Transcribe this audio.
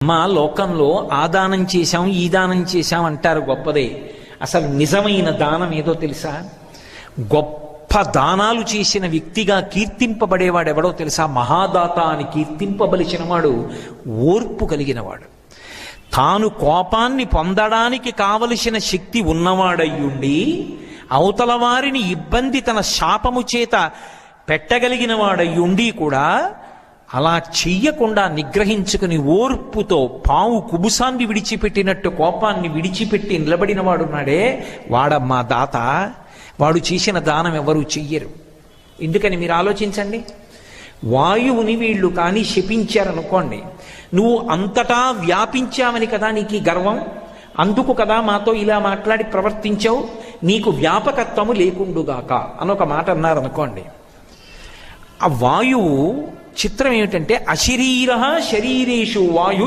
మా లోకంలో ఆ దానం చేశాం ఈ దానం చేశాం అంటారు, గొప్పదే. అసలు నిజమైన దానం ఏదో తెలుసా? గొప్ప దానాలు చేసిన వ్యక్తిగా కీర్తింపబడేవాడు ఎవడో తెలుసా? మహాదాత అని కీర్తింపబలిచిన వాడు ఓర్పు కలిగినవాడు. తాను కోపాన్ని పొందడానికి కావలసిన శక్తి ఉన్నవాడయ్యుండి అవతల వారిని ఇబ్బంది తన శాపము చేత పెట్టగలిగిన వాడయ్యుండి కూడా అలా చెయ్యకుండా నిగ్రహించుకుని ఓర్పుతో పావు కుబుసాన్ని విడిచిపెట్టినట్టు కోపాన్ని విడిచిపెట్టి నిలబడిన వాడున్నాడే, వాడమ్మా దాత. వాడు చేసిన దానం ఎవరు చెయ్యరు. ఎందుకని మీరు ఆలోచించండి. వాయువుని వీళ్ళు కానీ శపించారనుకోండి, నువ్వు అంతటా వ్యాపించావని కదా నీకు గర్వం, అందుకు కదా మాతో ఇలా మాట్లాడి ప్రవర్తించావు, నీకు వ్యాపకత్వము లేకుండుగాక అని ఒక మాట అన్నారనుకోండి. ఆ వాయువు చిత్రం ఏమిటంటే అశరీర శరీరేషు వాయు